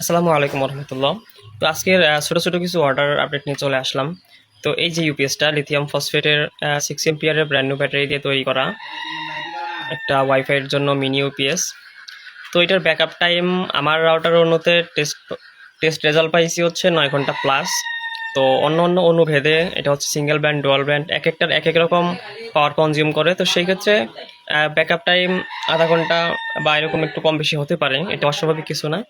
আসসালামু আলাইকুম রহমতুল্লাহ। তো আজকের ছোটো ছোটো কিছু অর্ডার আপডেট নিয়ে চলে আসলাম। তো এই যে ইউপিএসটা লিথিয়াম ফসফেটের 6 এম্পিয়ারের ব্র্যান্ড নিউ ব্যাটারি দিয়ে তৈরি করা একটা ওয়াইফাইয়ের জন্য মিনি ইউপিএস। তো এটার ব্যাকআপ টাইম আমার রাউটার অন্যতে টেস্ট রেজাল্ট পাইছি হচ্ছে 9 ঘন্টা প্লাস। তো অন্য অন্য অনুভেদে এটা হচ্ছে সিঙ্গেল ব্র্যান্ড ডুয়াল ব্র্যান্ড এক একটার এক এক রকম পাওয়ার কনজিউম করে। তো সেই ক্ষেত্রে ব্যাকআপ টাইম আধা ঘন্টা বা এরকম একটু কম বেশি হতে পারে, এটা অস্বাভাবিক কিছু না।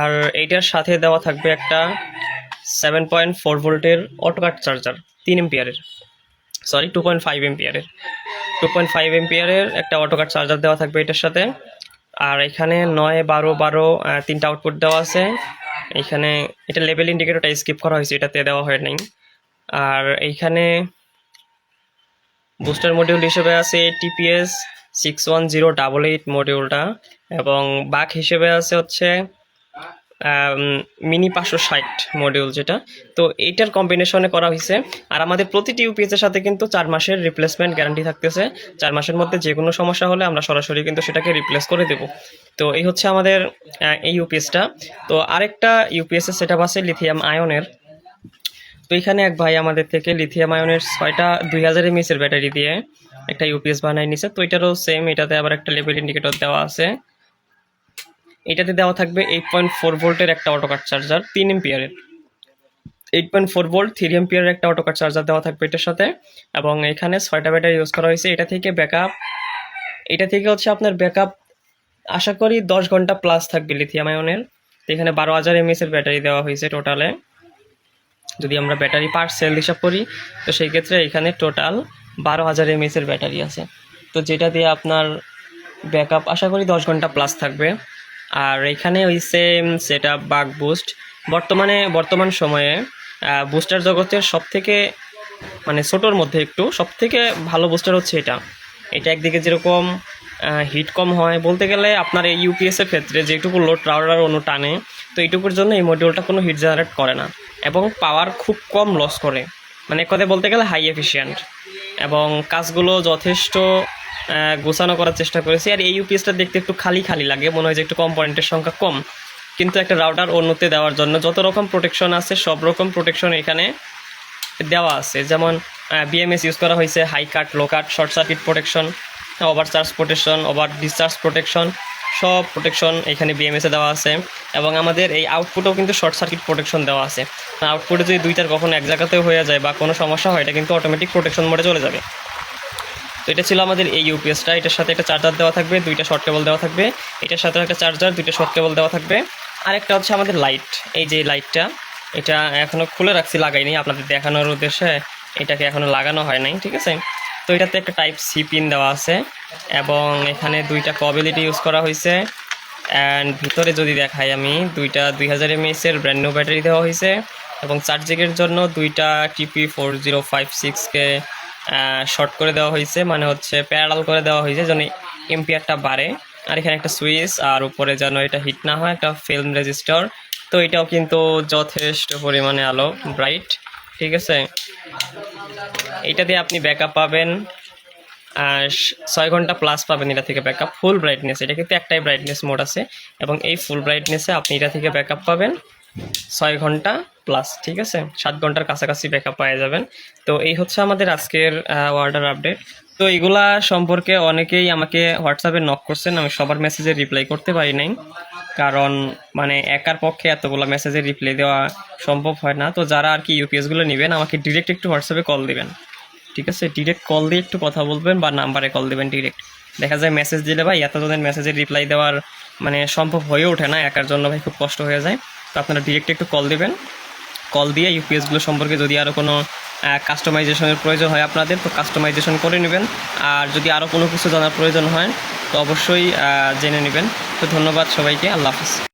আর এইটার সাথে দেওয়া থাকবে একটা 7.4 ভোল্টের অটোকাট চার্জার, 3 এম্পিয়ারের, সরি 2.5 এম্পিয়ারের, 2.5 এম্পিয়ারের একটা অটোকাট চার্জার দেওয়া থাকবে এটার সাথে। আর এখানে 9, 12, 12 তিনটা আউটপুট দেওয়া আছে। এইখানে এটা লেভেল ইন্ডিকেটরটা স্কিপ করা হয়েছে, এটাতে দেওয়া হয় নাই। আর এইখানে বুস্টার মডিউল হিসেবে আছে টিপিএস 61088 মডিউলটা, এবং বাক হিসেবে আছে হচ্ছে মিনি 560 মডিউল যেটা। তো এইটার কম্বিনেশনে করা হয়েছে। আর আমাদের প্রতিটি ইউপিএস এর সাথে কিন্তু 4 মাসের রিপ্লেসমেন্ট গ্যারান্টি থাকতেছে। 4 মাসের মধ্যে যে কোনো সমস্যা হলে আমরা সরাসরি কিন্তু সেটাকে রিপ্লেস করে দেব। তো এই হচ্ছে আমাদের এই ইউপিএসটা। তো আরেকটা ইউপিএস এর সেটআপ আছে লিথিয়াম আয়নের। তো এখানে এক ভাই আমাদের থেকে লিথিয়াম আয়নের 6টা 2000 mAh এর ব্যাটারি দিয়ে একটা ইউপিএস বানাই নিছে। তো এটারও সেম, এটাতে আবার একটা লেভেল ইন্ডিকেটর দেওয়া আছে। এটাতে দেওয়া থাকবে 8.4 ভোল্টের একটা অটোকাট চার্জার, 3 এম্পিয়ারের। 8.4 ভোল্ট 3 এম্পিয়ারের একটা অটোকাট চার্জার দেওয়া থাকবে এটার সাথে। এবং এখানে 6টা ব্যাটারি ইউজ করা হয়েছে। এটা থেকে হচ্ছে আপনার ব্যাকআপ আশা করি 10 ঘন্টা প্লাস থাকবে লিথিয়াম আয়নের। এখানে 12,000 mAh এর ব্যাটারি দেওয়া হয়েছে টোটালে। যদি আমরা ব্যাটারি পার সেল হিসাব করি, তো সেই ক্ষেত্রে এখানে টোটাল 12,000 mAh এর ব্যাটারি আছে। তো যেটা দিয়ে আপনার ব্যাকআপ আশা করি 10 ঘন্টা প্লাস থাকবে। আর এখানে ওই সেম সেটআপ বাক বুস্ট। বর্তমান সময়ে বুস্টার জগতের সবথেকে মানে ছোটোর মধ্যে একটু সবথেকে ভালো বুস্টার হচ্ছে এটা। একদিকে যেরকম হিট কম হয়, বলতে গেলে আপনার এই ইউপিএসের ক্ষেত্রে যেটুকু লোড রাউটার অনু টানে, তো এইটুকুর জন্য এই মডিউলটা কোনো হিট জেনারেট করে না এবং পাওয়ার খুব কম লস করে। মানে এক কথায় বলতে গেলে হাই এফিশিয়েন্ট, এবং কাজগুলো যথেষ্ট গোছানো করার চেষ্টা করেছি। আর এই ইউপিএসটা দেখতে একটু খালি খালি লাগে, মনে হয় যে একটু কম্পোনেন্টের সংখ্যা কম, কিন্তু একটা রাউটার অন্যতে দেওয়ার জন্য যত রকম প্রোটেকশন আছে সব রকম প্রোটেকশন এখানে দেওয়া আছে। যেমন বিএমএস ইউজ করা হয়েছে, high cut, low cut, short circuit protection, overcharge protection, over discharge protection, সব প্রোটেকশন এখানে বিএমএসে দেওয়া আছে। এবং আমাদের এই আউটপুটেও কিন্তু শর্ট সার্কিট প্রোটেকশন দেওয়া আছে। আউটপুটে যদি দুইটার কখনো এক জায়গাতে হয়ে যায় বা কোনো সমস্যা হয়, এটা কিন্তু অটোমেটিক প্রোটেকশন মোডে চলে যাবে। তো এটা ছিল আমাদের এই ইউপিএসটা। এটার সাথে একটা চার্জার দেওয়া থাকবে, 2টা শর্ট কেবল দেওয়া থাকবে। এটার সাথে একটা চার্জার, 2টা শর্ট কেবল দেওয়া থাকবে। আরেকটা হচ্ছে আমাদের লাইট। এই যে লাইটটা, এটা এখনও খুলে রাখছি, লাগাইনি, আপনাদের দেখানোর উদ্দেশ্যে এটাকে এখনও লাগানো হয় নাই, ঠিক আছে। তো এটাতে একটা টাইপ সি পিন দেওয়া আছে, এবং এখানে 2টা কবিলিটি ইউজ করা হয়েছে। অ্যান্ড ভিতরে যদি দেখাই আমি, 2টা 2000 mAh এর ব্র্যান্ড নিউ ব্যাটারি দেওয়া হয়েছে। এবং চার্জিংয়ের জন্য 2টা TP4056কে শর্ট করে দেওয়া হয়েছে, মানে হচ্ছে প্যারালাল করে দেওয়া হয়েছে যেন এম্পিয়ারটা বাড়ে। আর এখানে একটা সুইচ, আর উপরে যেন এটা হিট না হয়, একটা ফিল্ম রেজিস্টার। তো এটাও কিন্তু যথেষ্ট পরিমাণে আলো ব্রাইট, ঠিক আছে। এটা দিয়ে আপনি ব্যাকআপ পাবেন 6 ঘন্টা প্লাস পাবেন এটা থেকে ব্যাকআপ, ফুল ব্রাইটনেস। এটা কিন্তু একটাই ব্রাইটনেস মোড আছে, এবং এই ফুল ব্রাইটনেসে আপনি এটা থেকে ব্যাকআপ পাবেন 6 ঘন্টা প্লাস, ঠিক আছে। 7 ঘন্টার কাছাকাছি ব্যাকআপ পাওয়া যাবেন। তো এই হচ্ছে আমাদের আজকের অর্ডার আপডেট। তো এগুলা সম্পর্কে অনেকেই আমাকে হোয়াটসঅ্যাপে নক করছেন, আমি সবার মেসেজে রিপ্লাই করতে পারি নাই, কারণ মানে একার পক্ষে এতগুলো মেসেজে রিপ্লাই দেওয়া সম্ভব হয় না। তো যারা আর কি ইউপিএসগুলো নেবেন, আমাকে ডিরেক্ট একটু হোয়াটসঅ্যাপে কল দিবেন, ঠিক আছে। ডিরেক্ট কল দিয়ে একটু কথা বলবেন বা নাম্বারে কল দেবেন ডিরেক্ট। দেখা যায় মেসেজ দিলে ভাই এতজনের মেসেজের রিপ্লাই দেওয়ার মানে সম্ভব হয়ে ওঠে না, একার জন্য ভাই খুব কষ্ট হয়ে যায়। তো আপনারা ডিরেক্ট একটু কল দিবেন। কল দিয়ে ইউপিএসগুলো সম্পর্কে যদি আরও কোনো কাস্টমাইজেশনের প্রয়োজন হয় আপনাদের, তো কাস্টমাইজেশন করে নেবেন। আর যদি আরও কোনো কিছু জানার প্রয়োজন হয়, তো অবশ্যই জেনে নেবেন। তো ধন্যবাদ সবাইকে, আল্লাহ হাফিজ।